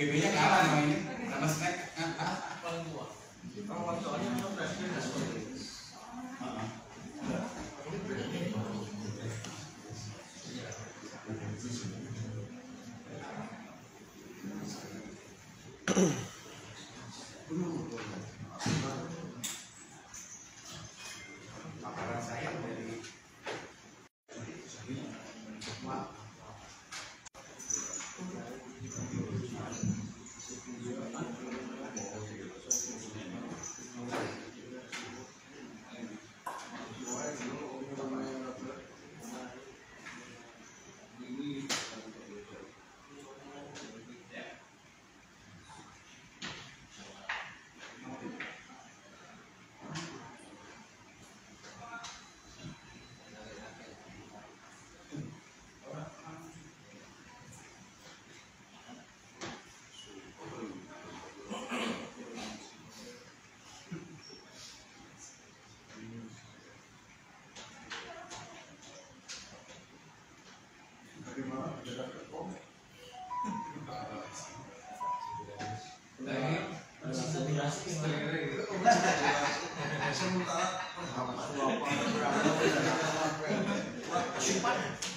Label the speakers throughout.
Speaker 1: BB-nya kalah sama ini, sama snack.
Speaker 2: Paling tua. Kalau soalnya presiden
Speaker 1: Makanan saya dari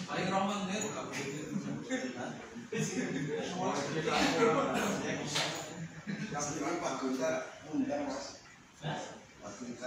Speaker 1: paling roman deh.
Speaker 3: Yang Pak Gunta undang Mas. Pak Gunta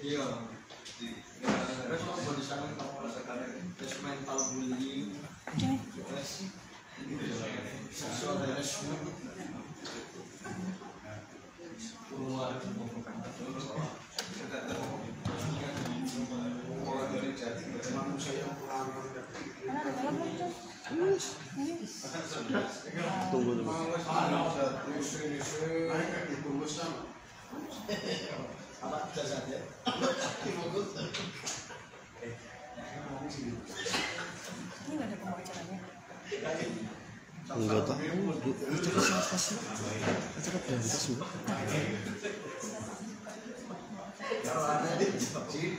Speaker 2: Iya. Terus mau di sana kamu merasakan tes mental bullying. Sexual harassment.
Speaker 3: orang dari Jati manusia yang kurang
Speaker 4: Tunggu dulu.
Speaker 3: ditunggu sama
Speaker 2: Apa jasanya?
Speaker 5: Ini nggak ada pembacaannya.
Speaker 4: Enggak tahu. Acara berantas semua.
Speaker 3: kalau ada di masjid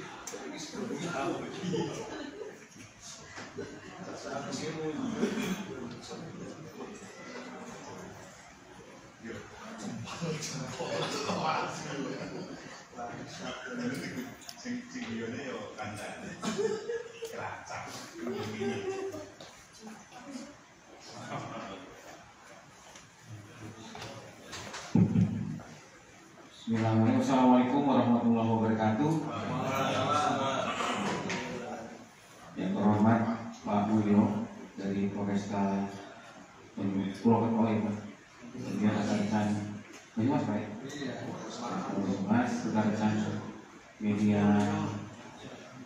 Speaker 6: Bismillahirrahmanirrahim. Assalamualaikum warahmatullahi wabarakatuh. Yang terhormat Pak Mulyo dari Polresta Purwokerto ya Pak. Kemudian rekan-rekan Mas Pak ya. Mas, rekan-rekan media,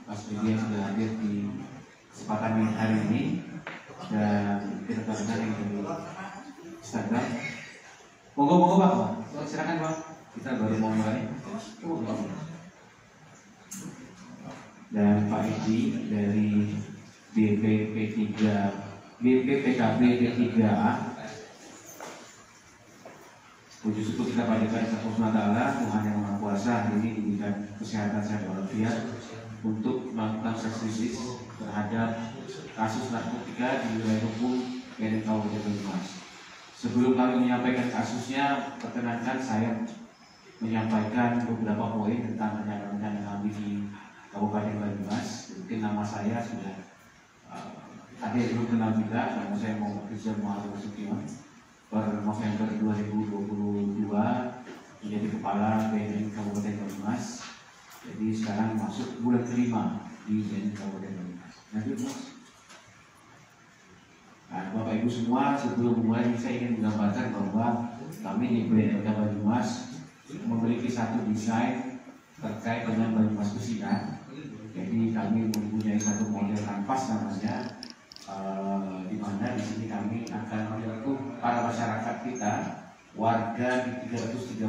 Speaker 6: Mas media yang sudah hadir di kesempatan hari ini dan rekan-rekan yang dari Instagram. Monggo Pak. Silakan Pak. Kita baru mau mulai. Dan Pak Edi dari BPPKB P3A. Puji syukur kita panjatkan kepada Tuhan yang Maha Kuasa hari ini diberikan kesehatan sehat walafiat untuk melakukan restriksi terhadap kasus narkotika di wilayah hukum dari Kabupaten Banyumas. Sebelum kami menyampaikan kasusnya, perkenankan saya menyampaikan beberapa poin tentang rencana kami di Kabupaten Banyumas. Mungkin nama saya sudah ada yang belum kenal juga. Nama saya Muhammad Rizal Muhammad Sukiman. Per November 2022 menjadi Kepala BNN Kabupaten Banyumas. Jadi sekarang masuk bulan kelima di BNN Kabupaten Banyumas. Nanti Mas. Nah, Bapak Ibu semua, sebelum mulai saya ingin menggambarkan bahwa kami di BNLK Banyumas memiliki satu desain terkait dengan Banyumas Pesinan. Jadi kami mempunyai satu model kanvas namanya, di mana di sini kami akan menyerahkan para masyarakat kita, warga di 331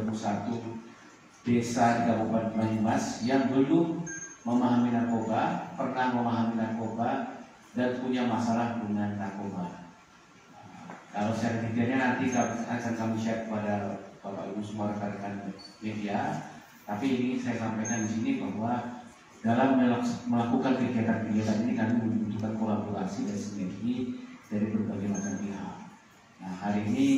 Speaker 6: desa di Kabupaten Banyumas yang belum memahami narkoba, pernah memahami narkoba, dan punya masalah dengan narkoba. Kalau secara detailnya nanti akan kami share kepada Bapak Ibu semua rekan-rekan media. Tapi ini saya sampaikan di sini bahwa dalam melakukan kegiatan-kegiatan ini kami membutuhkan kolaborasi dan sinergi dari berbagai macam pihak. Nah, hari ini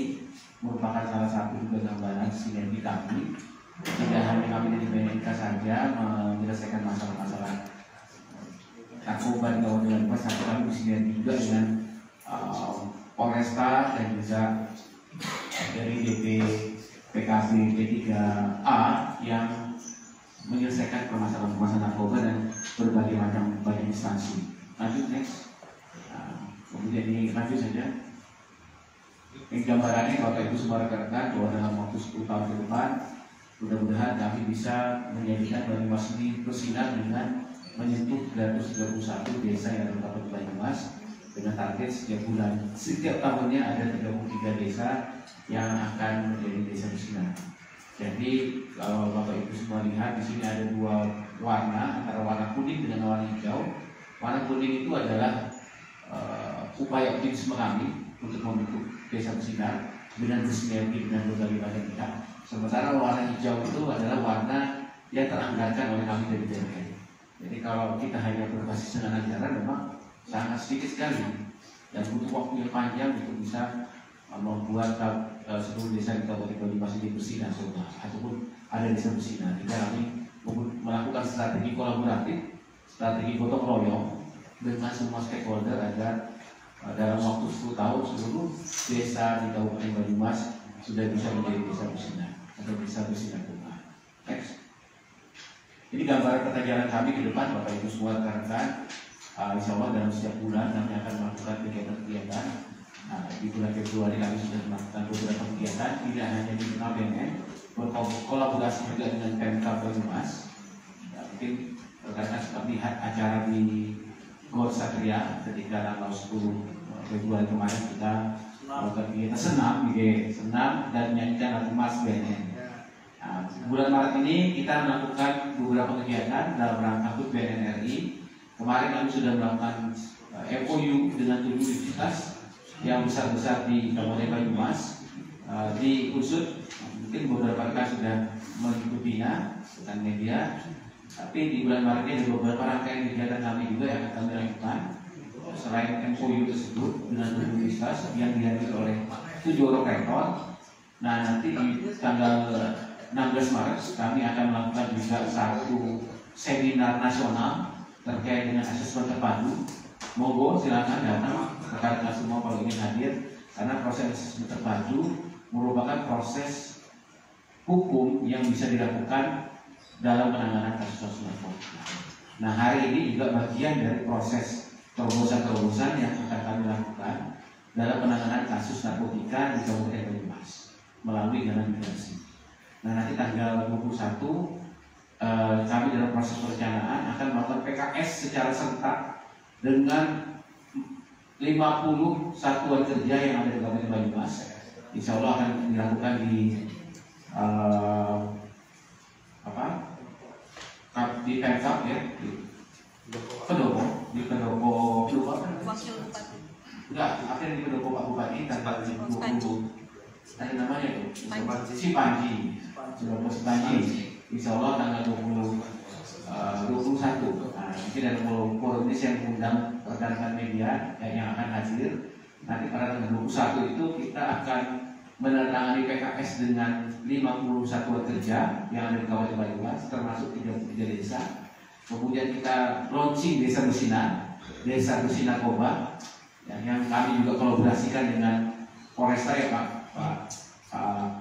Speaker 6: merupakan salah satu juga gambaran sinergi kami. Tidak hanya kami dari BNLK saja menyelesaikan masalah-masalah narkoba di Kabupaten Banyumas, tapi kami bersinergi juga dengan Polresta dan juga dari DP PKB P3A yang menyelesaikan permasalahan narkoba dan berbagai macam instansi. Lanjut next. Kemudian ini lanjut saja. Ini gambarannya Bapak Ibu semua rekan-rekan bahwa dalam waktu 10 tahun ke depan mudah-mudahan kami bisa menjadikan Banyumas ini bersinar dengan menyentuh 331 desa yang ada di Banyumas dengan target setiap tahunnya ada 33 desa yang akan menjadi desa bersinar. Jadi kalau Bapak Ibu semua lihat di sini ada dua warna, antara warna kuning dengan warna hijau. Warna kuning itu adalah upaya optimisme kami untuk membentuk desa bersinar dengan bersinergi dengan berbagai macam pihak. Sementara warna hijau itu adalah warna yang teranggarkan oleh kami dari BNN. Jadi kalau kita hanya berbasis dengan anggaran memang sangat sedikit sekali dan butuh waktu yang panjang untuk bisa membuat seluruh desa di Kabupaten Banyumas ini bersinar ataupun ada desa bersinar. Jadi kami melakukan strategi kolaboratif, strategi gotong royong dengan semua stakeholder agar dalam waktu 10 tahun seluruh desa di Kabupaten Banyumas sudah bisa menjadi desa bersinar atau desa bersinar bunga. Next. Ini gambaran peta jalan kami ke depan, Bapak Ibu semua rekan-rekan. Insya Allah dalam setiap bulan kami akan melakukan kegiatan-kegiatan. Di bulan Februari kami sudah melakukan beberapa kegiatan, tidak hanya di internal BNN, berkolaborasi juga dengan Pemkab Banyumas. Mungkin rekan-rekan sudah lihat acara di Gor Satria ketika tanggal 10 Februari kemarin kita melakukan kegiatan senam dan menyanyikan lagu Mas BNN. Bulan Maret ini kita melakukan beberapa kegiatan dalam rangka HUT BNN RI. Kemarin kami sudah melakukan MOU dengan 7 universitas yang besar-besar di Kabupaten Banyumas, di Usut. Mungkin beberapa rekan sudah mengikutinya dengan media. Tapi di bulan Maret ini ada beberapa rangkaian kegiatan kami juga yang akan kami lakukan. Selain MOU tersebut dengan 7 universitas yang dihadiri oleh 7 orang rektor. Nah, nanti di tanggal 16 Maret kami akan melakukan juga satu seminar nasional terkait dengan asesmen terpadu. Monggo silakan datang rekan-rekan semua kalau ingin hadir, karena proses asesmen terpadu merupakan proses hukum yang bisa dilakukan dalam penanganan kasus narkoba. Nah, hari ini juga bagian dari proses terobosan-terobosan yang akan kami lakukan dalam penanganan kasus narkotika di Kabupaten Banyumas melalui jalan migrasi. Nah, nanti tanggal 21 kami dalam proses perencanaan akan melakukan PKS secara serentak dengan 50 satuan kerja yang ada di Kabupaten Banyumas. Insya Allah akan dilakukan di di Pemkab ya, di Pendopo,
Speaker 5: Wakil Bupati.
Speaker 6: enggak, akhirnya di Pendopo Pak Bupati tanggal 20. Ada namanya itu Si Panji. Insya Allah tanggal 21. Nah, mungkin ada forum ini saya mengundang rekan-rekan media yang akan hadir. Nanti pada tanggal 21 itu kita akan menandatangani PKS dengan 50 satuan kerja yang ada di Kabupaten Banyumas, termasuk 33 desa. Kemudian kita launching desa bersinar narkoba, yang kami juga kolaborasikan dengan Polresta ya Pak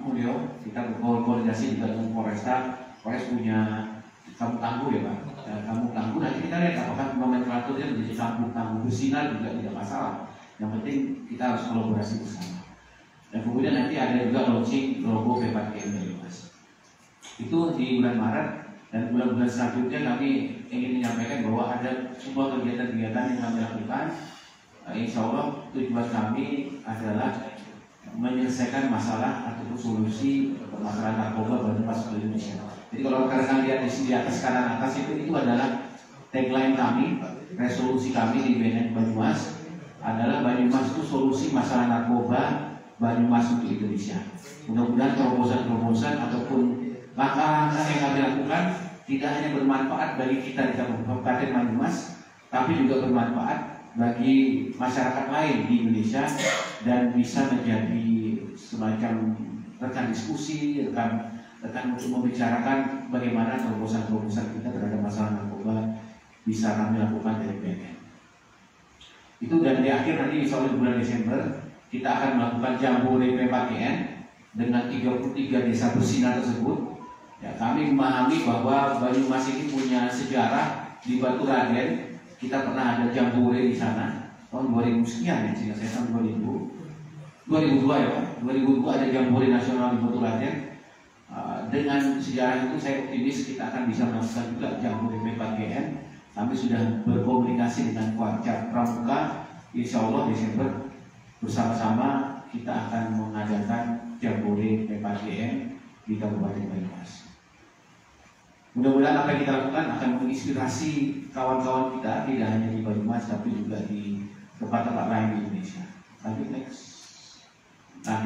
Speaker 6: Mulyo. Kita berkoordinasi juga dengan Polresta. Polres punya kampung tangguh ya Pak. Kampung tangguh nanti kita lihat apakah nomenklaturnya menjadi kampung tangguh bersinar juga tidak masalah. Yang penting kita harus kolaborasi bersama. Dan kemudian nanti ada juga launching logo P4GN Banyumas. Itu di bulan Maret, dan bulan-bulan selanjutnya kami ingin menyampaikan bahwa ada sebuah kegiatan-kegiatan yang kami lakukan. Insya Allah tujuan kami adalah menyelesaikan masalah ataupun solusi masalah narkoba Banyumas di Indonesia. Jadi kalau rekan-rekan lihat di atas kanan atas itu adalah tagline kami, resolusi kami di BNN Banyumas adalah Banyumas itu solusi masalah narkoba Banyumas untuk Indonesia. Mudah-mudahan terobosan-terobosan ataupun langkah-langkah yang kami lakukan tidak hanya bermanfaat bagi kita di Kabupaten Banyumas, tapi juga bermanfaat bagi masyarakat lain di Indonesia dan bisa menjadi semacam rekan diskusi, rekan untuk membicarakan bagaimana terobosan-terobosan kita terhadap masalah narkoba bisa kami lakukan dari BNN. Itu, dan di akhir nanti insya Allah bulan Desember kita akan melakukan Jambore P4GN dengan 33 desa bersinar tersebut. Ya, kami memahami bahwa Banyumas ini punya sejarah di Batu Raden. Kita pernah ada Jambore di sana tahun 2000 sekian ya, sehingga saya tahun 2002 ya Pak. 2002 ada Jambore nasional di Batu Raden. Dengan sejarah itu saya optimis kita akan bisa melakukan juga Jambore P4GN. Kami sudah berkomunikasi dengan Kuarcat Pramuka. Insya Allah Desember bersama-sama kita akan mengadakan Jambore P4GN di Kabupaten Banyumas. Mudah-mudahan apa yang kita lakukan akan menginspirasi kawan-kawan kita tidak hanya di Banyumas tapi juga di tempat-tempat lain di Indonesia. Lanjut next. Nah,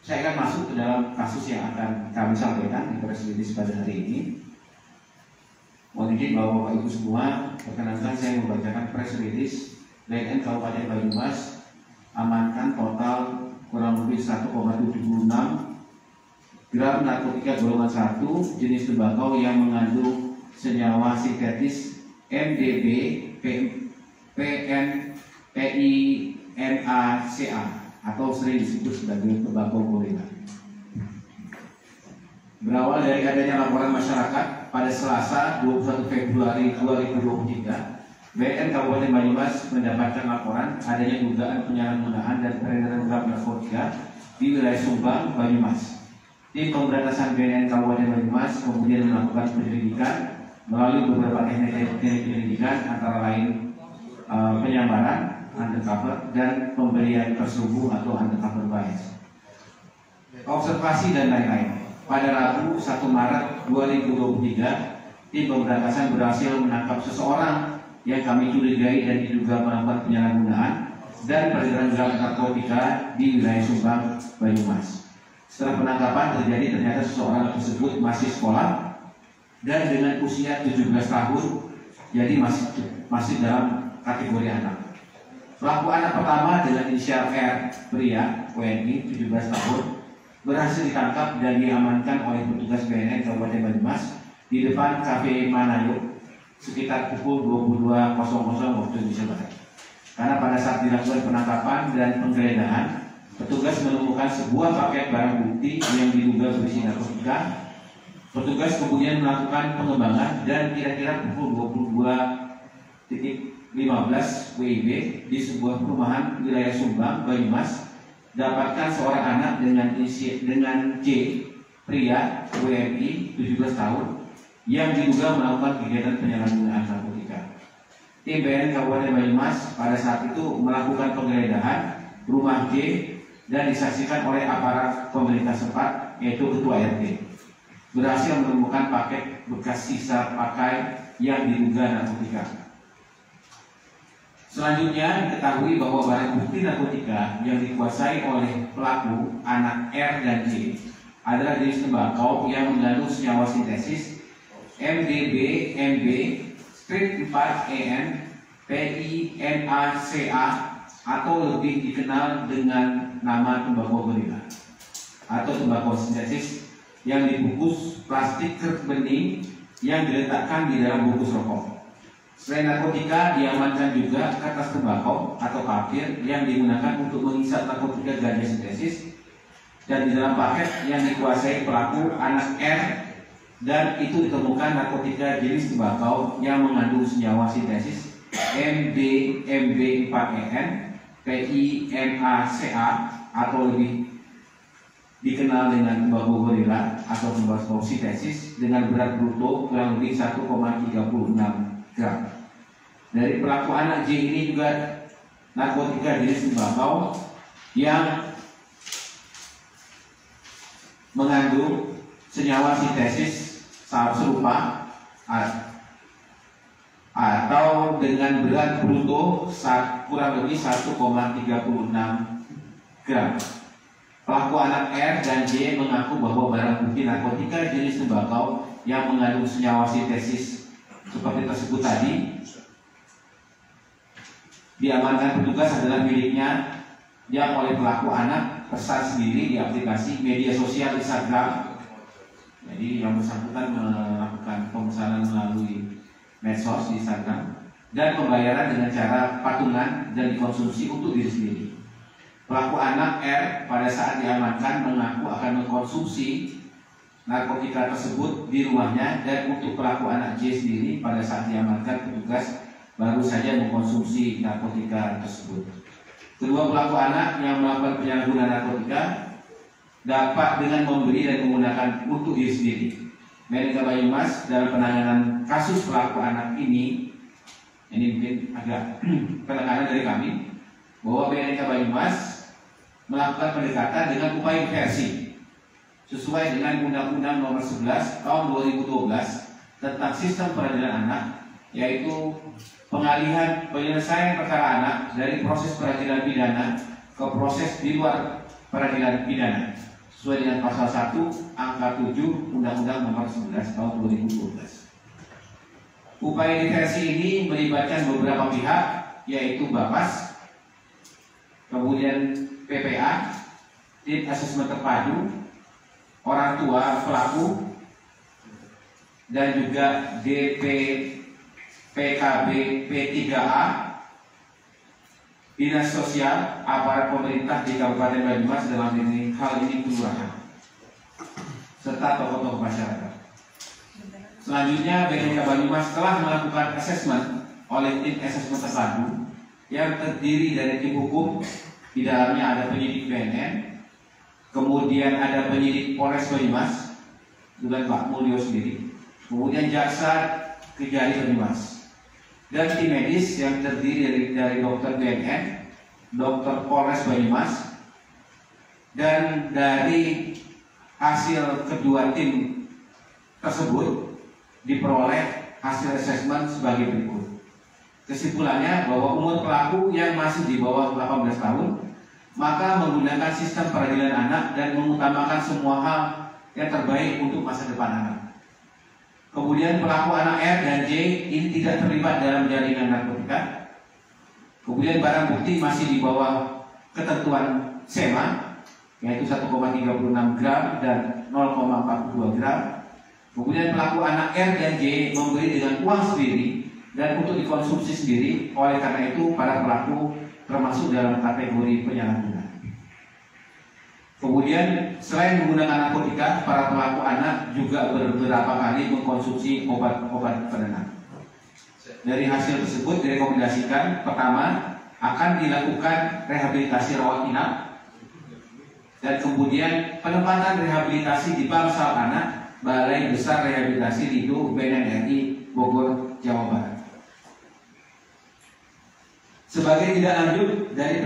Speaker 6: saya akan masuk ke dalam kasus yang akan kami sampaikan di press release pada hari ini. Mohon izin bahwa Bapak Ibu semua, perkenankan saya membacakan press release BNN Kabupaten Banyumas amankan total kurang lebih 1,76 gram narkotika golongan 1 jenis tembakau yang mengandung senyawa sintetis MDB, PNACA atau sering disebut sebagai tembakau gorila. Berawal dari adanya laporan masyarakat pada Selasa 21 Februari 2023, BNN Kabupaten Banyumas mendapatkan laporan adanya dugaan penyalahgunaan dan peredaran gelap narkotika di wilayah Sumbang, Banyumas. Tim pemberantasan BNN Kabupaten Banyumas kemudian melakukan penyelidikan melalui beberapa teknik penyelidikan antara lain penyamaran, undercover, dan pemberian terselubung atau undercover bias, observasi dan lain-lain. Pada Rabu 1 Maret 2023, tim pemberantasan berhasil menangkap seseorang yang kami curigai dan diduga melakukan penyalahgunaan dan peredaran gelap narkotika di wilayah Sumbang, Banyumas. Setelah penangkapan terjadi, ternyata seseorang tersebut masih sekolah dan dengan usia 17 tahun, jadi masih dalam kategori anak. Pelaku anak pertama dengan inisial R, pria, WNI, 17 tahun, berhasil ditangkap dan diamankan oleh petugas BNN Kabupaten Banyumas di depan Cafe Manayo sekitar pukul 22.00 waktu Indonesia Barat. Karena pada saat dilakukan penangkapan dan penggeledahan, petugas menemukan sebuah paket barang bukti yang diduga berisi narkotika. Petugas kemudian melakukan pengembangan dan kira-kira pukul 22.15 WIB di sebuah perumahan wilayah Sumbang, Banyumas, dapatkan seorang anak dengan J, pria, WNI, 17 tahun, yang diduga melakukan kegiatan penyalahgunaan narkotika. Tim BNN Kabupaten Banyumas pada saat itu melakukan penggeledahan rumah J dan disaksikan oleh aparat pemerintah setempat, yaitu Ketua RT. Berhasil menemukan paket bekas sisa pakai yang diduga narkotika. Selanjutnya diketahui bahwa barang bukti narkotika yang dikuasai oleh pelaku anak R dan J adalah jenis tembakau yang mengandung senyawa sintesis MDB, MB, strip 4EN, PINACA atau lebih dikenal dengan nama tembakau gorila atau tembakau sintetis yang dibungkus plastik kertas bening yang diletakkan di dalam bungkus rokok. Selain narkotika, diamankan juga kertas tembakau atau kafir yang digunakan untuk mengisap narkotika ganja sintesis, dan di dalam paket yang dikuasai pelaku anak R dan itu ditemukan narkotika jenis tembakau yang mengandung senyawa sintesis MB, MB4EN, PIMACA atau lebih dikenal dengan tembakau gorila atau tembakau sintesis dengan berat bruto kurang lebih 1,36 gram. Dari pelaku anak J ini juga narkotika jenis tembakau yang mengandung senyawa sintesis serupa atau dengan berat bruto kurang lebih 1,36 gram. Pelaku anak R dan J mengaku bahwa barang bukti narkotika jenis tembakau yang mengandung senyawa sintesis seperti tersebut tadi diamankan petugas adalah miliknya yang oleh pelaku anak pesan sendiri di aplikasi media sosial Instagram. Jadi yang bersangkutan melakukan pemesanan melalui medsos di Instagram dan pembayaran dengan cara patungan dan dikonsumsi untuk diri sendiri. Pelaku anak R pada saat diamankan mengaku akan mengkonsumsi narkotika tersebut di rumahnya, dan untuk pelaku anak J sendiri pada saat diamankan petugas baru saja mengkonsumsi narkotika tersebut. Kedua pelaku anak yang melakukan penyalahgunaan narkotika dapat dengan membeli dan menggunakan untuk diri sendiri. BNK Banyumas dalam penanganan kasus pelaku anak ini mungkin agak penekanan dari kami bahwa BNK Banyumas melakukan pendekatan dengan upaya diversi sesuai dengan Undang-Undang Nomor 11 Tahun 2012 tentang Sistem Peradilan Anak, yaitu pengalihan penyelesaian perkara anak dari proses peradilan pidana ke proses di luar peradilan pidana sesuai dengan pasal 1 angka 7 Undang-Undang Nomor 11 Tahun 2012. Upaya diversi ini melibatkan beberapa pihak, yaitu Bapas, kemudian PPA, tim asesmen terpadu, orang tua pelaku, dan juga DPPKB P3A, Dinas Sosial, aparat pemerintah di Kabupaten Banyumas dalam hal ini kelurahan, serta tokoh-tokoh masyarakat. Selanjutnya, BNK Banyumas telah melakukan asesmen oleh tim asesmen terpadu yang terdiri dari tim hukum. Di dalamnya ada penyidik BNN, kemudian ada penyidik Polres Banyumas, dengan Pak Mulyo sendiri, kemudian jaksa Kejari Banyumas, dan tim medis yang terdiri dari dokter BNN, dokter Polres Banyumas, dan dari hasil kedua tim tersebut diperoleh hasil asesmen sebagai berikut. Kesimpulannya bahwa umur pelaku yang masih di bawah 18 tahun maka menggunakan sistem peradilan anak dan mengutamakan semua hal yang terbaik untuk masa depan anak. Kemudian pelaku anak R dan J ini tidak terlibat dalam jaringan narkotika. Kemudian barang bukti masih di bawah ketentuan SEMA, yaitu 1,36 gram dan 0,42 gram. Kemudian pelaku anak R dan J membeli dengan uang sendiri dan untuk dikonsumsi sendiri. Oleh karena itu para pelaku termasuk dalam kategori penyalahgunaan. Kemudian selain menggunakan narkotika, para pelaku anak juga beberapa kali mengkonsumsi obat-obat penenang. Dari hasil tersebut direkomendasikan, pertama akan dilakukan rehabilitasi rawat inap, dan kemudian penempatan rehabilitasi di Bangsal Anak Balai Besar Rehabilitasi Lido BNN Bogor, Jawa Barat. Sebagai tidak lanjut dari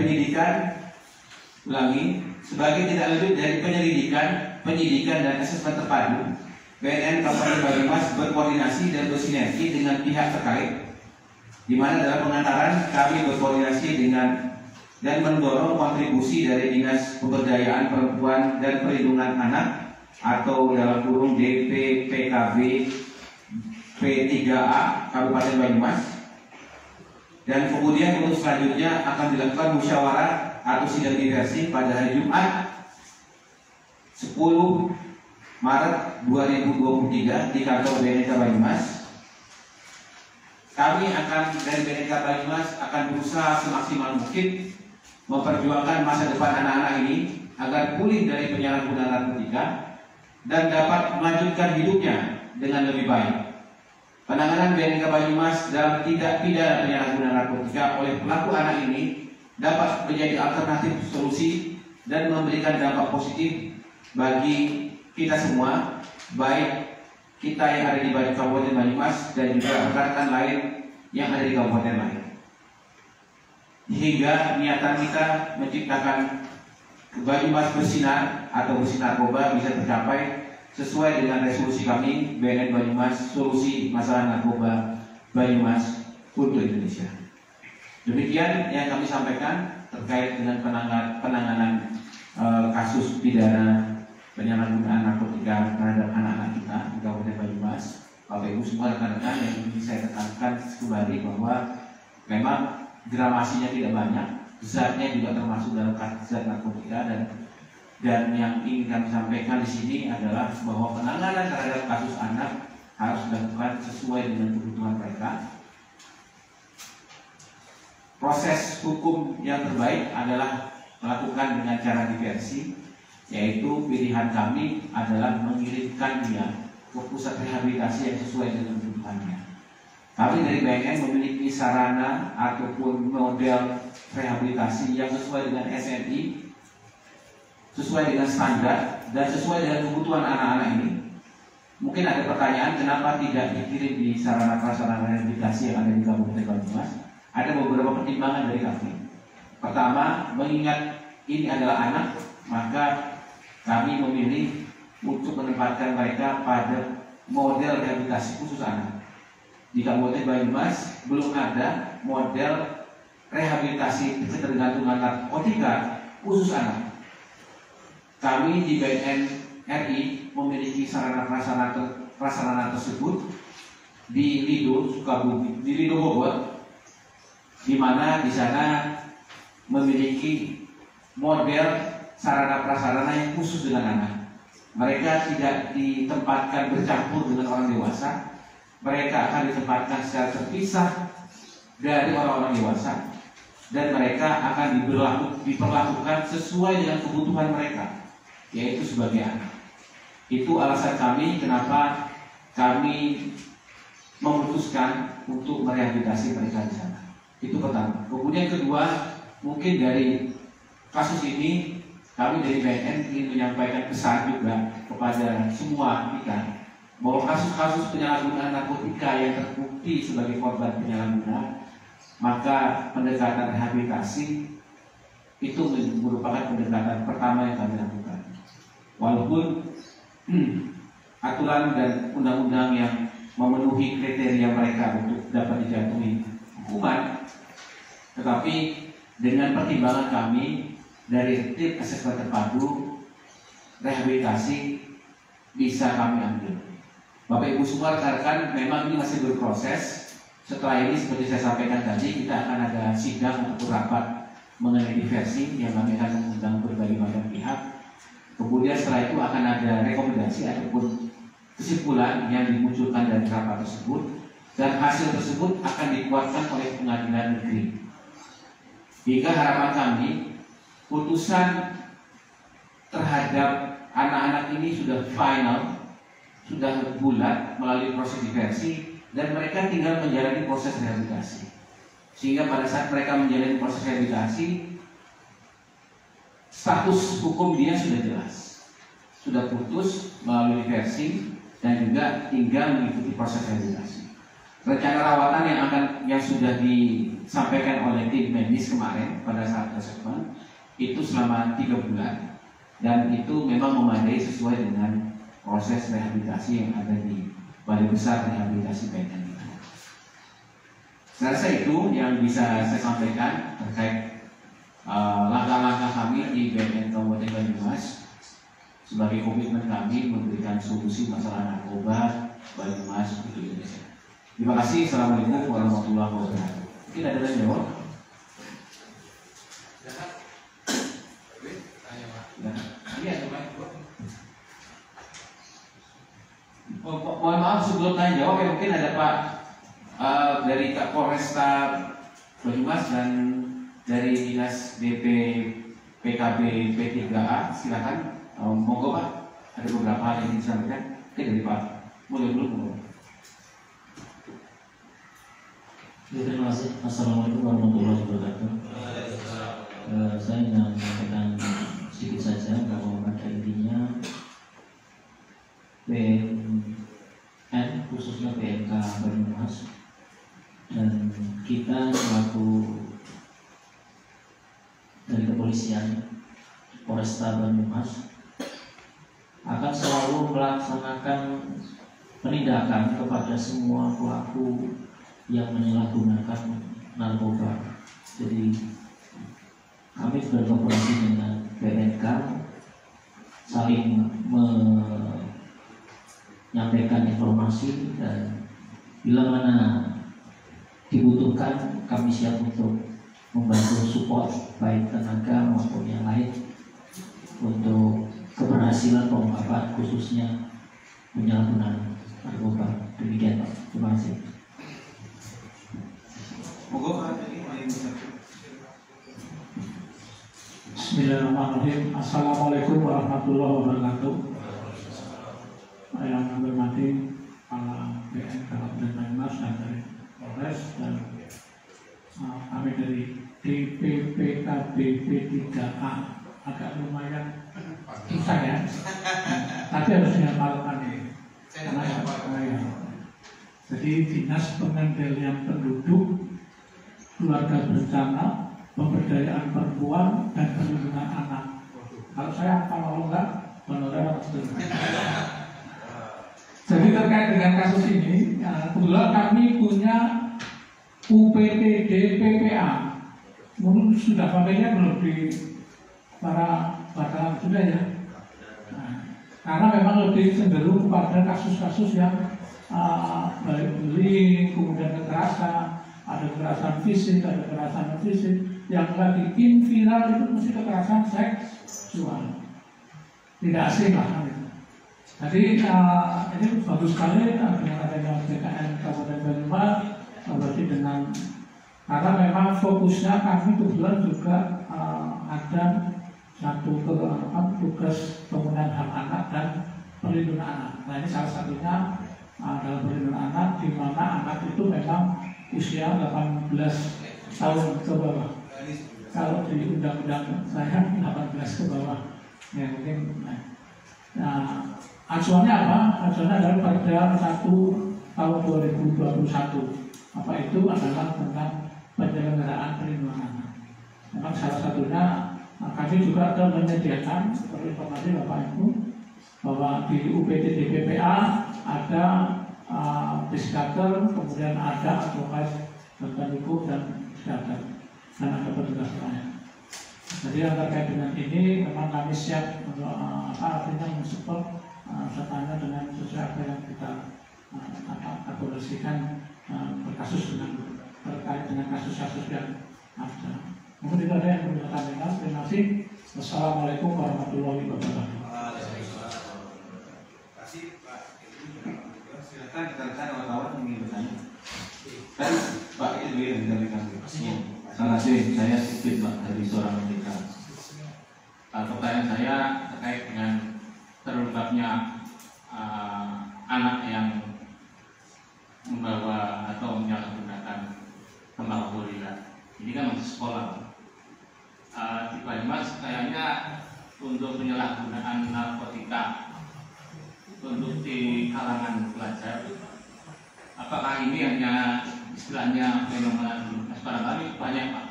Speaker 6: penyelidikan, penyidikan dan asesmen terpadu, BNN Kabupaten Banyumas berkoordinasi dan bersinergi dengan pihak terkait, di mana dalam pengantaran kami berkoordinasi dengan dan mendorong kontribusi dari Dinas Pemberdayaan Perempuan dan Perlindungan Anak atau dalam kurung DPPKB P3A Kabupaten Banyumas. Dan kemudian untuk selanjutnya akan dilakukan musyawarah atau sidang diversi pada hari Jumat 10 Maret 2023 di kantor BNK Banyumas. Kami akan dari BNK Banyumas akan berusaha semaksimal mungkin memperjuangkan masa depan anak-anak ini agar pulih dari penyalahgunaan narkotika dan dapat melanjutkan hidupnya dengan lebih baik. Penanganan BNK Banyumas dalam tindak pidana penyalahgunaan narkotika oleh pelaku anak ini dapat menjadi alternatif solusi dan memberikan dampak positif bagi kita semua, baik kita yang ada di Kabupaten Banyumas dan juga rekan-rekan lain yang ada di kabupaten lain. Hingga niatan kita menciptakan Banyumas bersinar atau bersih narkoba bisa tercapai sesuai dengan resolusi kami BNN Banyumas, solusi masalah narkoba Banyumas untuk Indonesia. Demikian yang kami sampaikan terkait dengan penanganan kasus pidana penyalahgunaan narkotika terhadap anak-anak kita di Kabupaten Banyumas. Bapak Ibu semua rekan-rekan, yang ingin saya tekankan kembali bahwa memang gramasinya tidak banyak, zatnya juga termasuk dalam zat narkotika, dan yang ingin kami sampaikan di sini adalah bahwa penanganan terhadap kasus anak harus dilakukan sesuai dengan kebutuhan mereka. Proses hukum yang terbaik adalah melakukan dengan cara diversi, yaitu pilihan kami adalah mengirimkan dia ke pusat rehabilitasi yang sesuai dengan kebutuhannya. Kami dari BNN memiliki sarana ataupun model rehabilitasi yang sesuai dengan SNI, sesuai dengan standar dan sesuai dengan kebutuhan anak-anak ini. Mungkin ada pertanyaan kenapa tidak dikirim di sarana-prasarana rehabilitasi yang ada di Kabupaten Banyumas. Ada beberapa pertimbangan dari kami. Pertama, mengingat ini adalah anak, maka kami memilih untuk menempatkan mereka pada model rehabilitasi khusus anak. Di Kabupaten Banyumas belum ada model rehabilitasi ketergantungan narkotika khusus anak. Kami di BNN RI memiliki sarana-prasarana tersebut di Lido Sukabumi, di Lido Bogor, di mana di sana memiliki model sarana-prasarana yang khusus dengan anak. Mereka tidak ditempatkan bercampur dengan orang dewasa. Mereka akan ditempatkan secara terpisah dari orang-orang dewasa, dan mereka akan diperlakukan sesuai dengan kebutuhan mereka, yaitu sebagai anak. Itu alasan kami kenapa kami memutuskan untuk merehabilitasi mereka di sana. Itu pertama. Kemudian kedua, mungkin dari kasus ini kami dari BNN ingin menyampaikan pesan juga kepada semua kita bahwa kasus-kasus penyalahgunaan narkotika yang terbukti sebagai korban penyalahgunaan, maka pendekatan rehabilitasi itu merupakan pendekatan pertama yang kami lakukan. Walaupun aturan dan undang-undang yang memenuhi kriteria mereka untuk dapat dijatuhi hukuman, tetapi dengan pertimbangan kami dari tim asesmen terpadu rehabilitasi bisa kami ambil. Bapak Ibu semua rekan-rekan, memang ini masih berproses. Setelah ini seperti saya sampaikan tadi, kita akan ada sidang untuk rapat mengenai diversi yang kami akan mengundang berbagai macam pihak. Kemudian setelah itu akan ada rekomendasi ataupun kesimpulan yang dimunculkan dari rapat tersebut, dan hasil tersebut akan dikuatkan oleh pengadilan negeri. Hingga harapan kami, putusan terhadap anak-anak ini sudah final, sudah bulat melalui proses diversi, dan mereka tinggal menjalani proses rehabilitasi. Sehingga pada saat mereka menjalani proses rehabilitasi, status hukum dia sudah jelas, sudah putus melalui diversi, dan juga tinggal mengikuti proses rehabilitasi. Rencana rawatan yang sudah disampaikan oleh tim medis kemarin pada saat asesmen itu selama 3 bulan, dan itu memang memadai sesuai dengan proses rehabilitasi yang ada di Balai Besar Rehabilitasi BNN. Saya rasa itu yang bisa saya sampaikan terkait langkah-langkah kami di BNN Kabupaten Banyumas sebagai komitmen kami memberikan solusi masalah narkoba Banyumas untuk Indonesia. Terima kasih. Assalamualaikum warahmatullahi wabarakatuh. Mungkin ada yang jawab? Iya, mohon maaf sebelum tanya jawab ya, mungkin ada Pak dari Kak Polresta Banyumas dan dari Dinas DP PKB P3A, silakan. Monggo Pak, ada beberapa hal yang ingin disampaikan. Oke, dari Pak, mulai dulu.
Speaker 7: Terima kasih. Assalamualaikum warahmatullahi wabarakatuh. Saya ingin menyampaikan sedikit saja bahwa pada intinya BNN khususnya BNK Banyumas dan kita selaku dari kepolisian Polresta Banyumas akan selalu melaksanakan penindakan kepada semua pelaku yang menyalahgunakan narkoba. Jadi kami berkooperasi dengan BNK, saling menyampaikan informasi, dan bila mana dibutuhkan kami siap untuk membantu support baik tenaga maupun yang lain untuk keberhasilan pengungkapan khususnya penyalahgunaan narkoba. Demikian Pak. Terima kasih.
Speaker 8: Bismillahirrahmanirrahim. Assalamualaikum warahmatullahi wabarakatuh. Yang kami hormati para BNK Kabupaten Banyumas dan dari Polres dan kami dari DPPKB P3A, agak lumayan susah ya, tapi harus dihafalkan ini. Jadi Dinas Pengendalian Penduduk, Keluarga Berencana, Pemberdayaan Perempuan dan Perlindungan Anak. Kalau saya kalau enggak, honorer harus terima. Jadi terkait dengan kasus ini, kebetulan kami punya UPTD PPA. Mungkin sudah pakainya belum di para bakalan sudah ya. Karena memang lebih cenderung pada kasus-kasus yang baik bullying, kemudian kekerasan, ada kekerasan fisik, ada kekerasan non fisik. Yang lagi viral itu mesti kekerasan seksual. Tidak asing lah. Jadi ini bagus sekali dengan adanya BKN Kabupaten Banyumas, berarti dengan karena memang fokusnya kami kebetulan juga ada satu tugas pemenuhan hak anak dan perlindungan anak. Nah ini salah satunya dalam perlindungan anak, di mana anak itu memang usia 18 tahun ke bawah. Kalau di undang-undang saya 18 ke bawah, ya mungkin. Nah, acuannya apa? Acuannya adalah Perda 1 tahun 2021. Apa itu adalah tentang penyelenggaraan perlindungan anak. Memang salah satunya kami juga akan menyediakan informasi Bapak Ibu bahwa di UPTD PPA ada psikiater, kemudian ada advokat bantuan hukum dan psikiater, dan ada petugas lain. Jadi yang terkait dengan ini memang kami siap untuk artinya mensupport sertanya dengan sesuai apa yang kita akomodasikan berkasus dengan terkait dengan kasus-kasus yang ada. Mungkin tidak ada yang perlu saya sampaikan. Terima kasih. Wassalamualaikum warahmatullahi wabarakatuh.
Speaker 6: Silakan rekan-rekan wartawan ingin bertanya. Kan Pak itu yang menyampaikan. Terima kasih. Saya Sipit Pak dari seorang mereka. Pertanyaan saya terkait dengan terungkapnya anak yang membawa atau menyalahgunakan tembakau gorila. Ini kan masih sekolah. Di Banyumas kayaknya untuk penyalahgunaan narkotika untuk di kalangan pelajar, apakah ini hanya istilahnya fenomena barangkali banyak Pak?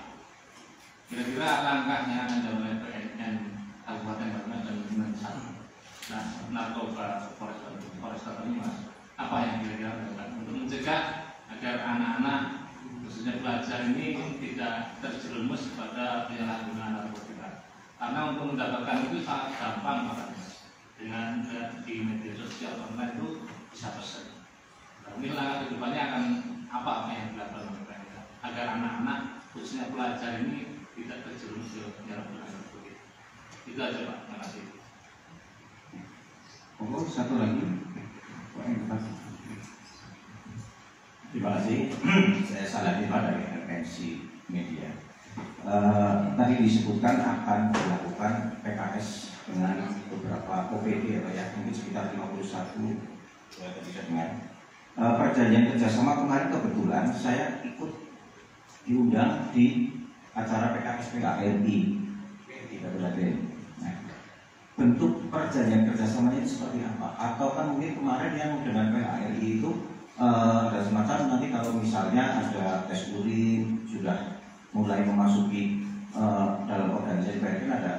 Speaker 6: Kira-kira langkah yang akan dilakukan oleh BNN Kabupaten Banyumas dan Banyumas narkoba Polresta Banyumas, apa yang kira-kira dilakukan untuk mencegah agar anak-anak khususnya pelajar ini tidak terjerumus pada penyalahgunaan narkotika? Karena untuk mendapatkan itu sangat gampang Pak, dengan di media sosial online itu bisa pesan. Ini langkah kedepannya akan apa yang dilakukan oleh mereka agar anak-anak khususnya pelajar ini tidak terjerumus ke penyalahgunaan narkotika? Itu aja Pak. Terima kasih. Satu lagi.
Speaker 9: Terima kasih. Saya Salahdin dari FNC Media. Tadi disebutkan akan dilakukan PKS dengan beberapa OPD atau ya mungkin sekitar 51 dengan perjanjian kerjasama. Kemarin kebetulan saya ikut diundang di acara PKS PKRI di Kabupaten. Nah, bentuk perjanjian kerjasamanya itu seperti apa? Atau kan mungkin kemarin yang dengan PKRI itu ada semacam nanti kalau misalnya ada tes urin sudah mulai memasuki dalam organisasi PKRI kan ada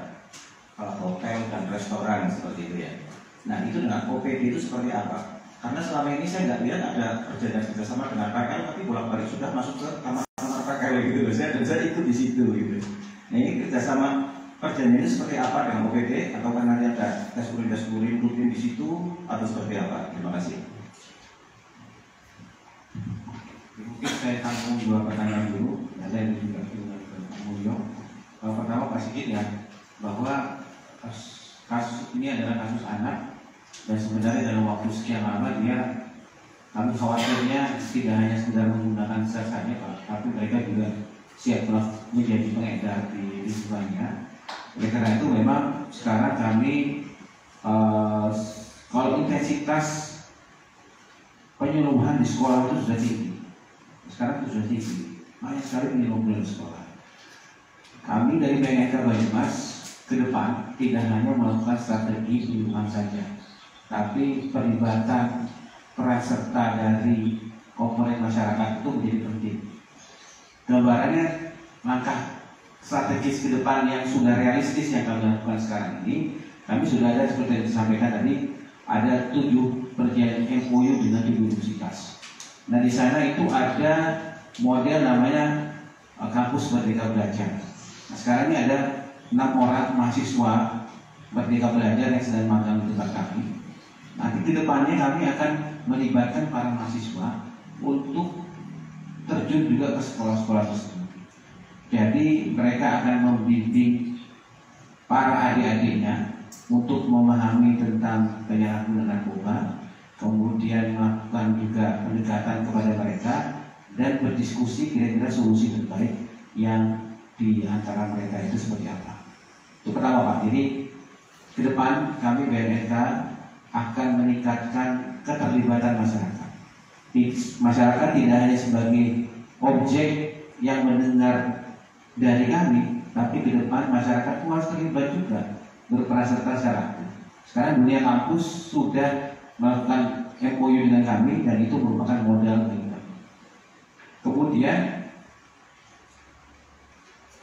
Speaker 9: hotel dan restoran seperti itu ya. Nah itu dengan OPD itu seperti apa? Karena selama ini saya nggak lihat ada perjanjian kerjasama dengan PKL, tapi bolak-balik sudah masuk ke kamar-kamar PKL gitu loh. Dan saya ikut di situ gitu. Nah ini kerjasama perjanjian itu seperti apa dengan OPD? Atau kan nanti ada tes urin rutin di situ atau seperti apa? Terima kasih.
Speaker 6: Mungkin saya tanggung dua pertanyaan dulu. Ya, saya juga dengan Pak Mulyo. Pertama Pak Sigit ya, bahwa kasus ini adalah kasus anak dan sebenarnya dalam waktu sekian lama kami khawatirnya tidak hanya sekedar menggunakan sel saja Pak, tapi mereka juga siap menjadi pengedar di lingkungannya. Oleh karena itu memang sekarang kami kalau intensitas penyuluhan di sekolah itu sudah tinggi. Sekarang itu sudah tinggi, banyak sekali penyuluhan di sekolah. Kami dari BNK Banyumas ke depan tidak hanya melakukan strategi penyuluhan saja, tapi pelibatan peran serta dari komponen masyarakat itu menjadi penting. Gambarannya langkah strategis ke depan yang sudah realistis yang kami lakukan sekarang ini, kami sudah ada seperti yang disampaikan tadi, ada 7 perjanjian MOU dengan 7 universitas. Nah di sana itu ada model namanya kampus Merdeka Belajar. Nah, sekarang ini ada 6 orang mahasiswa Merdeka Belajar yang sedang magang di tempat kami. Nanti ke depannya kami akan melibatkan para mahasiswa untuk terjun juga ke sekolah-sekolah tersebut. Jadi mereka akan membimbing para adik-adiknya untuk memahami tentang penyalahgunaan narkoba, kemudian melakukan juga pendekatan kepada mereka dan berdiskusi kira-kira solusi terbaik yang di antara mereka itu seperti apa. Itu pertama Pak. Jadi ke depan kami BNK akan meningkatkan keterlibatan masyarakat. Masyarakat tidak hanya sebagai objek yang mendengar dari kami, tapi ke depan masyarakat pun harus terlibat juga, berperan serta secara aktif. Sekarang dunia kampus sudah melakukan MOU dengan kami dan itu merupakan modal bagi kami. Kemudian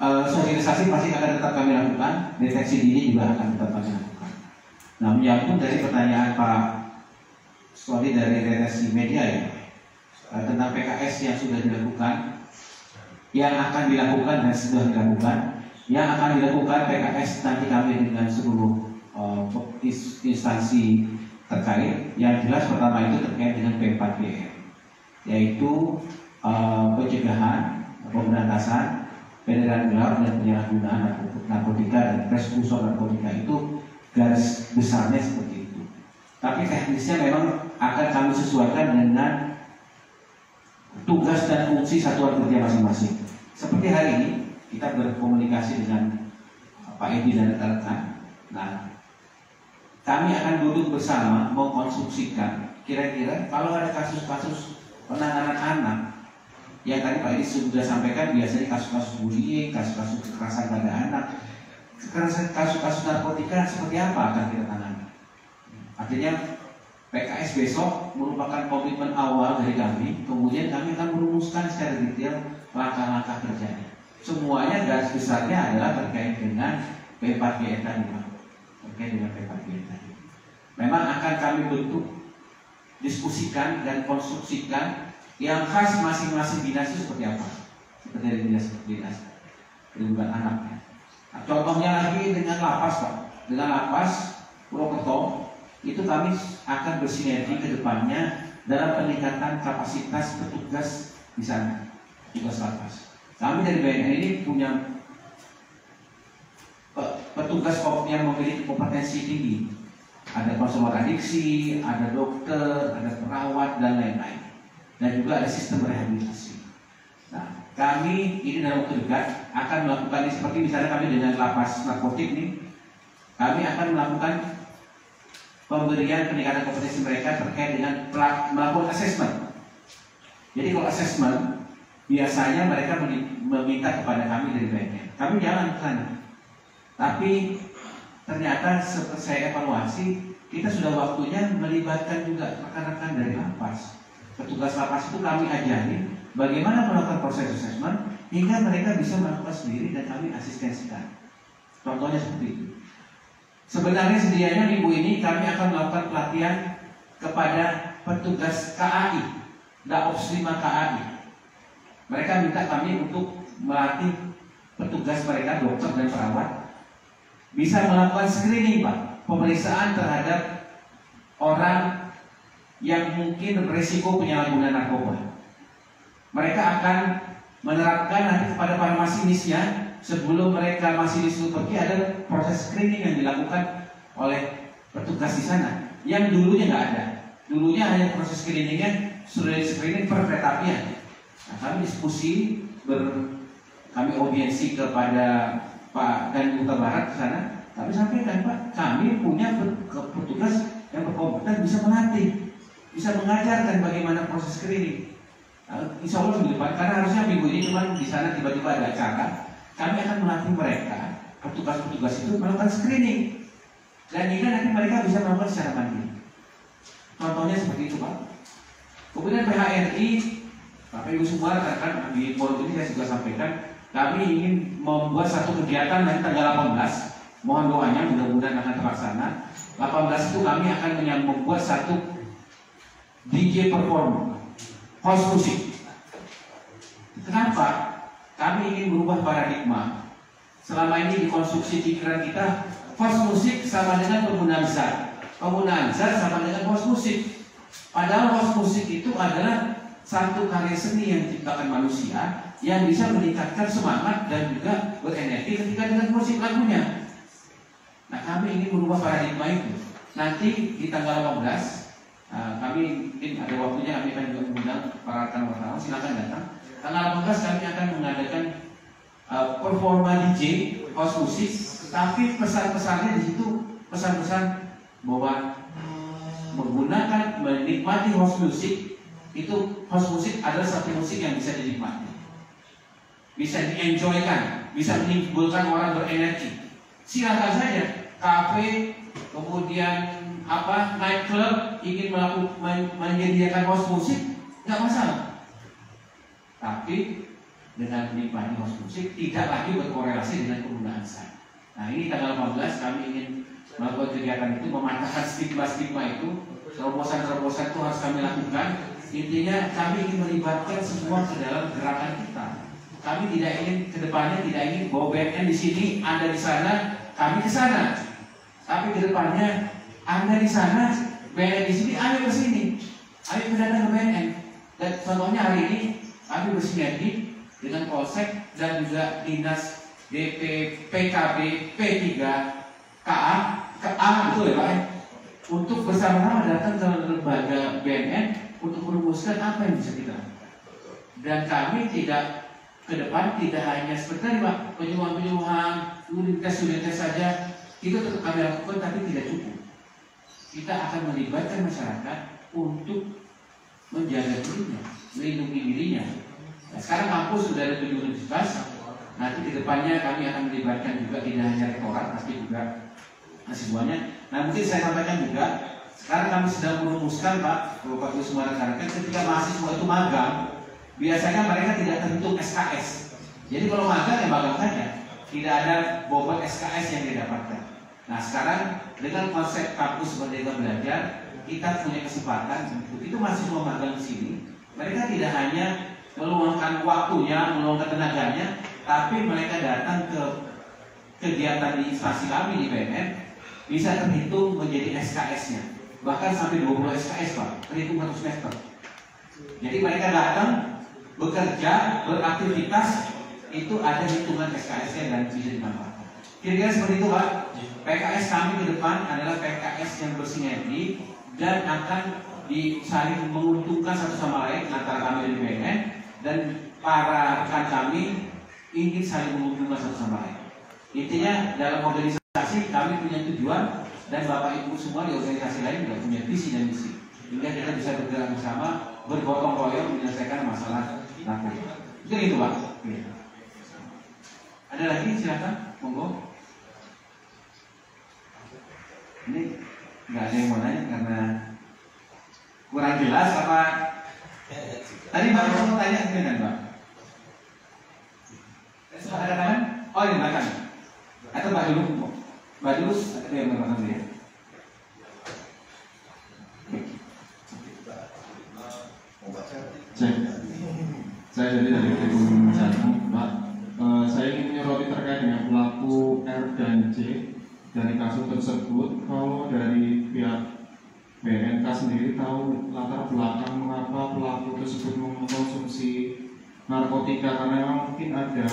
Speaker 6: sosialisasi pasti akan tetap kami lakukan, deteksi dini juga akan tetap kami lakukan. Nah, menyambung dari pertanyaan Pak Soli dari redaksi media ya, tentang PKS yang sudah dilakukan, yang akan dilakukan dan sudah dilakukan, yang akan dilakukan PKS nanti kami dengan seluruh instansi terkait. Yang jelas pertama itu terkait dengan P4GM, yaitu pencegahan, pemberantasan peredaran gelap dan penyalahgunaan narkotika dan preskursor narkotika. Itu garis besarnya seperti itu. Tapi teknisnya memang akan kami sesuaikan dengan tugas dan fungsi satuan kerja masing-masing. Seperti hari ini kita berkomunikasi dengan Pak Edi dan rekan-rekan. Nah, kami akan duduk bersama mengkonstruksikan kira-kira kalau ada kasus-kasus penanganan anak yang tadi Pak Edi sudah sampaikan, biasanya kasus-kasus bullying, kasus-kasus kekerasan pada anak, kasus-kasus narkotika seperti apa akan kita tangani. Artinya PKS besok merupakan komitmen awal dari kami, kemudian kami akan merumuskan secara detail langkah-langkah kerjanya. Semuanya garis besarnya adalah terkait dengan P4GM tadi, Pak. Terkait dengan P4GM tadi. Memang akan kami bentuk, diskusikan dan konstruksikan yang khas masing-masing dinas itu seperti apa. Seperti dinas perlindungan anak. Nah, contohnya lagi dengan lapas, Pak. Dengan lapas Purwokerto itu kami akan bersinergi ke depannya dalam peningkatan kapasitas petugas di sana, petugas lapas. Kami dari BNN ini punya petugas yang memiliki kompetensi tinggi. Ada konselor adiksi, ada dokter, ada perawat dan lain-lain. Dan juga ada sistem rehabilitasi. Nah, kami ini dalam waktu dekat akan melakukan ini seperti misalnya kami dengan lapas narkotik ini, kami akan melakukan pemberian peningkatan kompetensi mereka terkait dengan melakukan assessment. Jadi kalau assessment biasanya mereka meminta kepada kami dari BNN. Kami jalan ke sana. Tapi ternyata setelah saya evaluasi, kita sudah waktunya melibatkan juga rekan-rekan dari lapas. Petugas lapas itu kami ajari bagaimana melakukan proses assessment hingga mereka bisa melakukan sendiri dan kami asistensikan. Contohnya seperti itu. Sebenarnya sedianya minggu ini kami akan melakukan pelatihan kepada petugas KAI, Daops 5 KAI. Mereka minta kami untuk melatih petugas mereka, dokter dan perawat, bisa melakukan screening, Pak, pemeriksaan terhadap orang yang mungkin berisiko penyalahgunaan narkoba. Mereka akan menerapkan nanti kepada para masinisnya sebelum mereka masinis itu pergi ada proses screening yang dilakukan oleh petugas di sana. Yang dulunya nggak ada. Dulunya hanya proses screeningnya sudah di screening per kereta apian. Nah, kami diskusi kami audiensi kepada Pak Dan Kota Barat ke sana. Kami sampaikan, Pak, kami punya petugas yang berkompeten bisa melatih, bisa mengajarkan bagaimana proses screening. Insya Allah minggu depan, karena harusnya minggu ini cuma di sana tiba-tiba ada acara, kami akan melatih mereka, petugas-petugas itu melakukan screening, dan hingga nanti mereka bisa melakukan secara mandiri. Contohnya seperti itu, Pak. Kemudian PHRI, Bapak Ibu semua rekan-rekan di forum ini saya juga sampaikan, kami ingin membuat satu kegiatan nanti tanggal 18. Mohon doanya mudah-mudahan akan terlaksana. 18 itu kami akan membuat satu DJ perform, house musik. Kenapa? Kami ingin merubah paradigma. Selama ini dikonstruksi pikiran kita, house musik sama dengan penggunaan zat. Penggunaan zat sama dengan house musik. Padahal house musik itu adalah satu karya seni yang diciptakan manusia yang bisa meningkatkan semangat dan juga berenergi ketika dengan musik lagunya. Nah, kami ingin merubah paradigma itu. Nanti di tanggal 18 kami mungkin ada waktunya, kami akan juga mengundang para rekan wartawan, silakan datang. Tanggal 18 kami akan mengadakan performa DJ house musik, tapi pesan-pesannya di situ pesan-pesan bahwa menggunakan menikmati house musik itu, house musik adalah satu musik yang bisa dinikmati, bisa di-enjoykan, bisa menimbulkan orang berenergi. Silakan saja, kafe, kemudian night club ingin menyediakan house musik, nggak masalah. Tapi dengan menikmati house musik tidak lagi berkorelasi dengan penggunaan zat. Nah, ini tanggal 15 kami ingin melakukan kegiatan itu, mematahkan stigma-stigma itu. Terobosan-terobosan itu harus kami lakukan. Intinya kami ingin melibatkan semua ke dalam gerakan kita. Kami tidak ingin kedepannya tidak ingin bahwa BNN di sini, Anda di sana, kami ke sana. Tapi kedepannya Anda di sana, BNN di sini, ayo ke sini, ayo datang ke BNN. Dan contohnya hari ini kami bersinergi dengan Polsek dan juga Dinas DP PKB P3 KA betul ya Pak, untuk bersama-sama datang ke lembaga BNN untuk merumuskan apa yang bisa kita. Dan kami tidak ke depan tidak hanya seperti Pak, penyuluhan-penyuluhan, unit tes saja, itu tetap kami lakukan, tapi tidak cukup. Kita akan melibatkan masyarakat untuk menjaga dirinya, melindungi dirinya. Nah, sekarang kampus sudah ada 7 universitas. Nanti ke depannya kami akan melibatkan juga tidak hanya rektorat, tapi juga mahasiswanya. Nah, mungkin saya sampaikan juga, sekarang kami sedang merumuskan Pak, Bapak Ibu semua rekan-rekan, ketika mahasiswa itu magang, biasanya mereka tidak terhitung SKS. Jadi kalau magang ya magang saja, tidak ada bobot SKS yang didapatkan. Nah, sekarang dengan konsep kampus Merdeka Belajar, kita punya kesempatan untuk itu mahasiswa magang di sini. Mereka tidak hanya meluangkan waktunya, meluangkan tenaganya, tapi mereka datang ke kegiatan di instansi kami di BNN, bisa terhitung menjadi SKS-nya. Bahkan sampai 20 SKS Pak, terhitung 1 semester. Jadi mereka datang, bekerja, beraktivitas, itu ada hitungan SKS-nya dan bisa dimanfaatkan. Kira-kira seperti itu Pak. PKS kami ke depan adalah PKS yang bersinergi dan akan saling menguntungkan satu sama lain antara kami dari BNN dan para rekan kami ingin saling menguntungkan satu sama lain. Intinya dalam organisasi kami punya tujuan dan Bapak Ibu semua di organisasi lain juga punya visi dan misi. Hingga kita bisa bergerak bersama, bergotong royong menyelesaikan masalah narkoba. Mungkin itu Pak. Oke. Ada lagi silakan, monggo. Ini nggak ada yang mau nanya karena kurang jelas apa? Tadi Pak mau tanya dengan Pak. Ada kan? Oh ini belakang. Atau Pak dulu? Pak dulu atau yang belakang dia?
Speaker 3: Saya dari Gedung Jateng, Pak. Saya ingin menyoroti terkait dengan pelaku R dan J dari kasus tersebut. Kalau dari pihak BNK sendiri tahu latar belakang mengapa pelaku tersebut mengkonsumsi narkotika, karena memang mungkin ada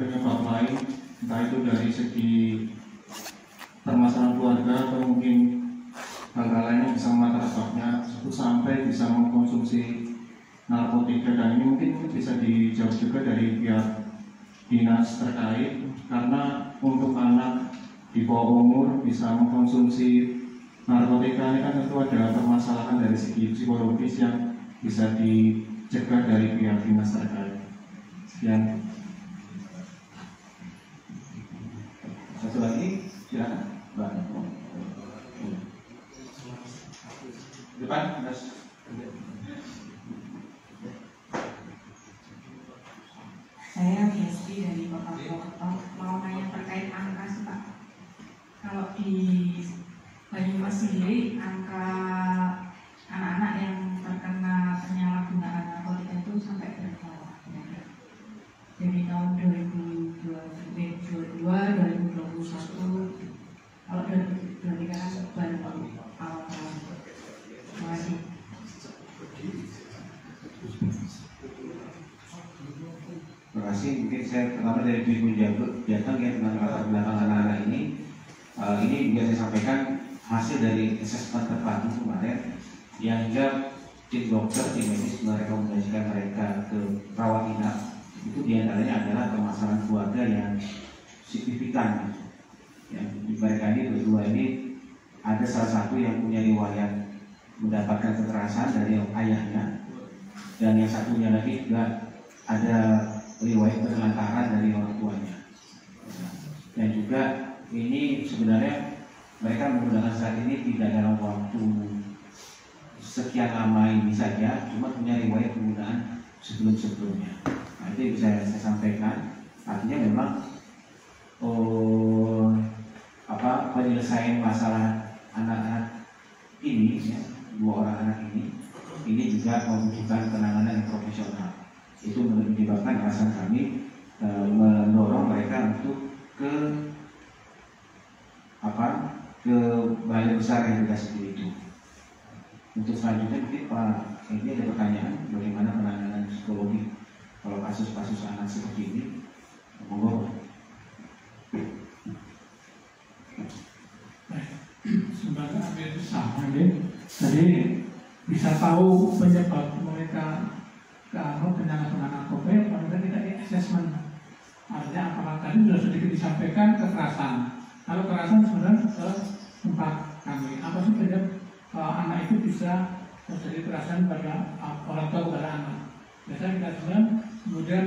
Speaker 3: penyebab lain, entah itu dari segi permasalahan keluarga atau mungkin hal-hal lain yang bisa melatar belakangnya sampai bisa mengkonsumsi narkotika. Dan ini mungkin bisa dijawab juga dari pihak dinas terkait, karena untuk anak di bawah umur bisa mengkonsumsi narkotika ini kan tentu ada permasalahan dari segi psikologis yang bisa dicegah dari pihak dinas terkait. Sekian.
Speaker 6: Satu lagi, silakan. Mbak. Depan, Mas.
Speaker 10: Saya Biasti dari Kota Purwokerto, mau nanya terkait angka sih Pak. Kalau di Banyumas sendiri, angka anak-anak yang terkena penyalahgunaan narkotika itu sampai berapa? Dari tahun 2022, 2021, kalau dari kan baru awal tahun. Terima kasih.
Speaker 6: Terima kasih. Mungkin saya pertama dari Ibu Jateng ya tentang latar belakang anak-anak ini. Ini juga saya sampaikan hasil dari asesmen terpadu kemarin yang hingga tim dokter, tim medis merekomendasikan mereka ke rawat inap. Itu diantaranya adalah permasalahan keluarga yang signifikan. Ya, di mereka ini berdua ini ada salah satu yang punya riwayat mendapatkan kekerasan dari ayahnya, dan yang satunya lagi juga ada riwayat penelantaran dari orang tuanya. Dan juga ini sebenarnya mereka menggunakan saat ini tidak dalam waktu sekian lama ini saja, cuma punya riwayat penggunaan sebelum-sebelumnya. Nah, itu yang bisa saya sampaikan. Artinya memang penyelesaian masalah anak-anak ini, ya, dua orang anak ini juga membutuhkan penanganan yang profesional. Itu menyebabkan alasan kami mendorong mereka untuk ke balai besar rehabilitasi itu. Untuk selanjutnya mungkin Pak, ini ada pertanyaan bagaimana penanganan psikologi kalau kasus-kasus anak seperti ini. Monggo.
Speaker 8: Sebenarnya hampir sama ya. Jadi bisa tahu penyebab mereka penyalahgunaan narkoba, mereka kita assessment. Artinya apakah tadi sudah sedikit disampaikan kekerasan. Kalau kekerasan sebenarnya tempat kami apa sih penyebab anak itu bisa terjadi kekerasan pada orang tua kepada anak. Biasanya kita bilang kemudian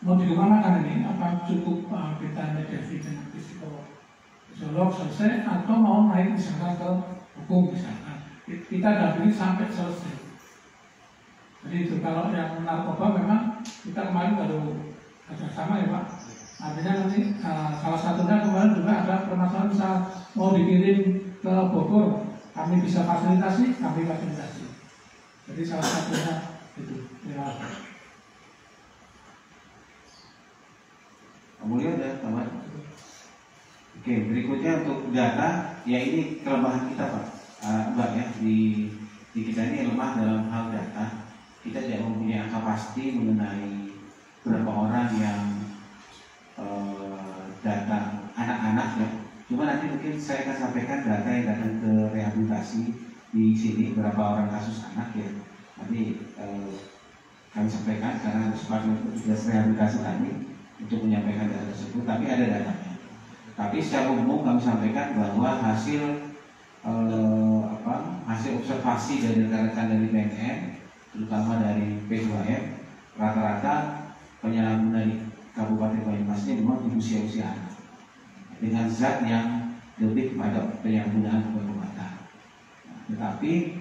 Speaker 8: mau dikemanakan ini? Apa cukup kita mediasi dengan psikolog selesai atau mau naik misalkan ke hukum misalkan? Kita dampingi sampai selesai. Jadi itu kalau yang narkoba memang kita kemarin baru kerjasama ya Pak. Artinya nanti salah satunya kemarin juga ada permasalahan misal mau dikirim ke Bogor, kami bisa fasilitasi, kami fasilitasi. Jadi salah satunya itu. Ya.
Speaker 6: Kemudian ada teman. Oke, berikutnya untuk data, ya ini kelemahan kita Pak, Mbak ya di kita ini lemah dalam hal data. Kita tidak mempunyai angka pasti mengenai berapa orang yang data anak-anak ya. Cuma nanti mungkin saya akan sampaikan data yang datang ke rehabilitasi di sini berapa orang kasus anak ya. Nanti kami sampaikan karena sebagai tugas rehabilitasi kami untuk menyampaikan data tersebut, tapi ada datanya. Tapi secara umum kami sampaikan bahwa hasil observasi dari rekan-rekan dari BNN, terutama dari P2M, rata-rata penyalahguna di Kabupaten Banyumas ini memang di usia-usia anak dengan zat yang lebih kepada penyalahgunaan obat-obatan. Tetapi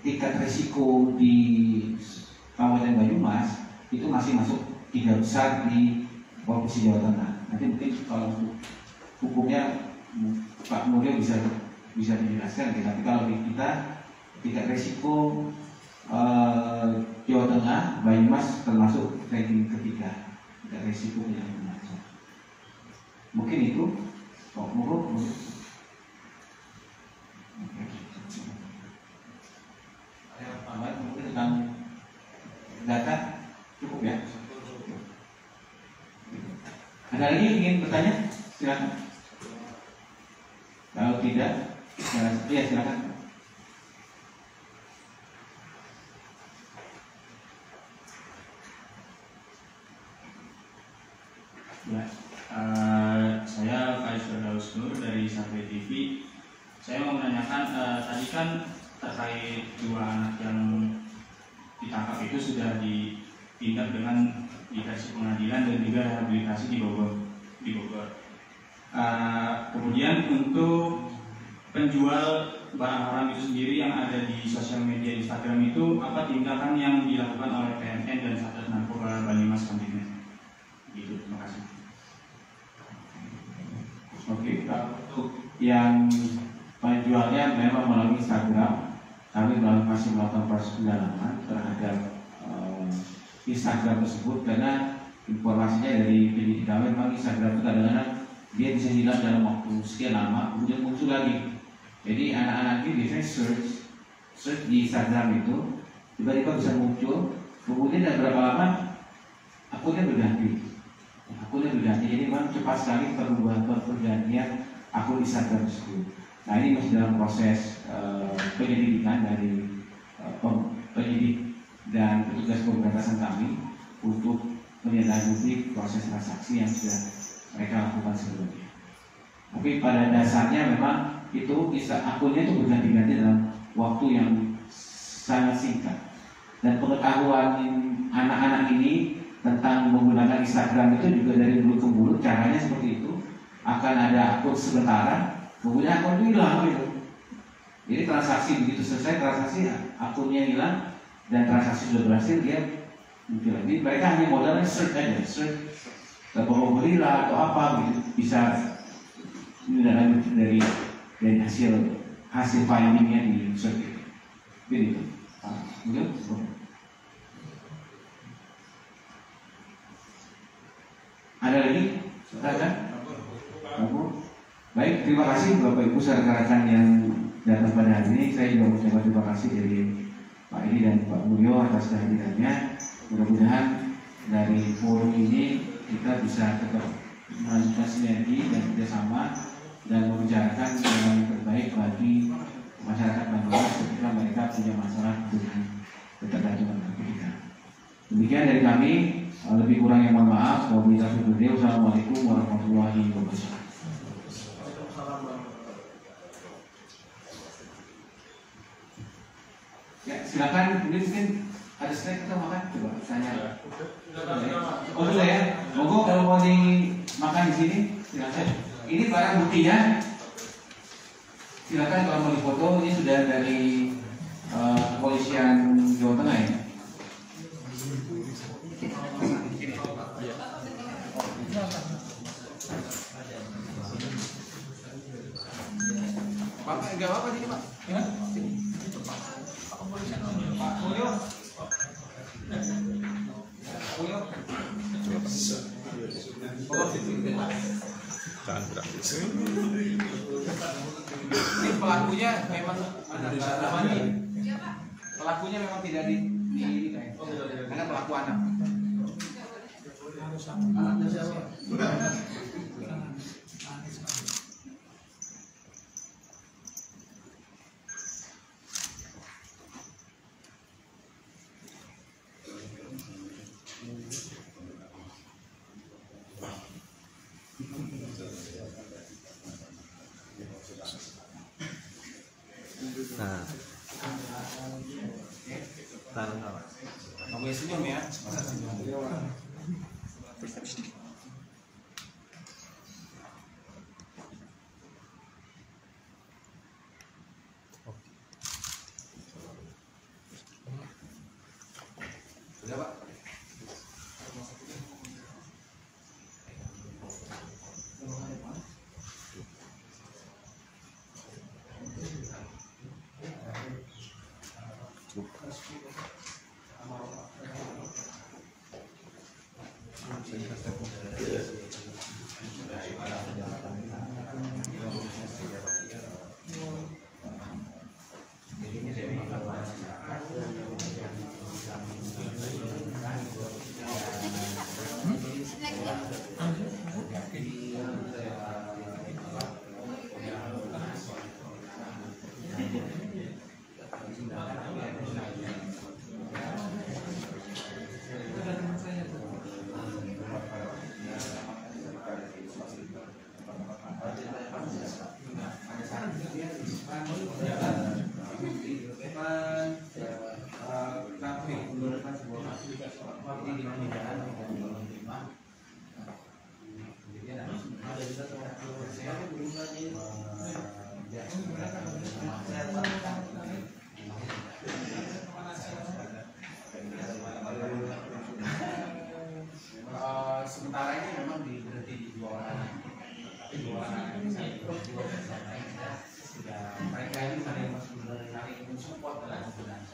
Speaker 6: tingkat risiko di Kabupaten Banyumas itu masih masuk 3 besar di Provinsi Jawa Tengah. Nanti mungkin kalau untuk hukumnya Pak Mulyo bisa dijelaskan. Tapi kalau di kita tingkat risiko Jawa Tengah, Banyumas termasuk ranking ketiga tingkat risiko yang masuk. Mungkin itu. Mungkin tentang data cukup ya. Ada lagi yang ingin bertanya? Silakan. Kalau tidak, ya silakan.
Speaker 11: Ya, saya Kais Firdaus Nur dari Sampai TV. Saya mau menanyakan, tadi kan terkait 2 anak yang ditangkap itu sudah ditindak dengan dikasih pengadilan dan juga rehabilitasi di Bogor. Kemudian untuk penjual barang haram itu sendiri yang ada di sosial media Instagram itu, apa tindakan yang dilakukan oleh PNN dan Satgas Narkoba Banyumas Kontinen? Gitu, terima kasih.
Speaker 6: Oke, untuk yang penjualnya memang melalui Instagram, kami masih melakukan proses pendalaman terhadap Instagram tersebut karena informasinya dari penyidik kami memang Instagram itu kadang-kadang dia bisa hilang dalam waktu sekian lama, kemudian muncul lagi. Jadi anak-anak ini biasanya search di Instagram itu tiba-tiba bisa muncul, kemudian dan berapa lama akunnya berganti. Jadi memang cepat sekali pergantian akun Instagram tersebut. Nah, ini masih dalam proses penyelidikan dari penyidik dan petugas pemberantasan kami untuk menindaklanjuti proses transaksi yang sudah mereka lakukan sebelumnya. Tapi pada dasarnya memang itu akunnya itu berganti-ganti dalam waktu yang sangat singkat. Dan pengetahuan anak-anak ini tentang menggunakan Instagram itu juga dari mulut ke mulut, caranya seperti itu. Akan ada akun sementara, kemudian akun itu hilang gitu. Jadi transaksi begitu selesai transaksi, akunnya hilang dan transaksi sudah berhasil, dia muncul lagi. Mereka hanya modalnya search aja, search gorila atau apa gitu, bisa dari hasil findingnya di search itu. Begitu. Mungkin. Ada lagi? Ada? Baik, terima kasih Bapak Ibu rekan-rekan yang datang pada hari ini. Saya juga mengucapkan terima kasih dari Pak Edi dan Pak Mulyo atas kehadirannya. Mudah-mudahan dari forum ini kita bisa tetap melanjutkan sinergi dan kerjasama dan membicarakan yang terbaik bagi masyarakat Banyumas ketika mereka punya masalah dengan ketergantungan narkotika. Demikian dari kami. Lebih kurang yang mohon maaf. Wassalamualaikum warahmatullahi wabarakatuh. Ya, silakan. Mungkin ada snack atau makan? Coba tanya. Oh sudah ya. Monggo kalau mau dimakan di sini, silakan. Ini barang buktinya. Silakan kalau mau difoto. Ini sudah dari kepolisian Jawa Tengah ya.
Speaker 1: Pak, enggak apa-apa sini Pak. Ya? Sini. Pak Mulyo. Mulyo. Ini pelakunya memang pelakunya memang tidak di karena pelaku anak. Anaknya siapa?
Speaker 4: Nah, taruh
Speaker 1: Gue senyum ya. Sudah Pak. Sementara ini memang berhenti di 2 orang. Tapi 2 orang ini mereka ini ada yang masuk dari support dalam pelajar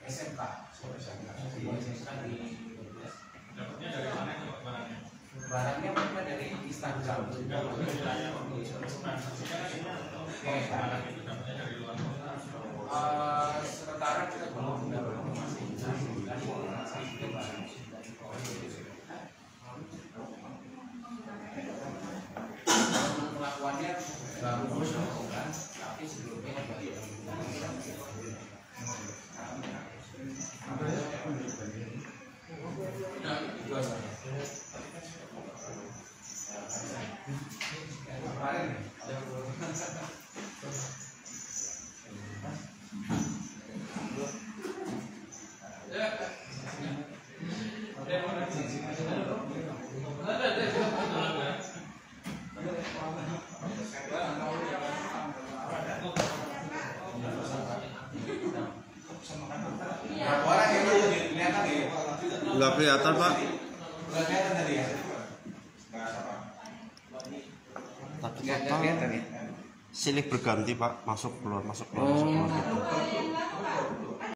Speaker 1: SMK dapatnya dari mana itu barangnya? Barangnya mereka dari Instagram. Sementara kita belum masih pelakuannya baru melakukan, tapi sebelumnya
Speaker 4: Nggak kelihatan Pak.
Speaker 1: Nggak kelihatan tadi ya.
Speaker 4: Tapi Pak, silih berganti Pak, masuk keluar masuk keluar.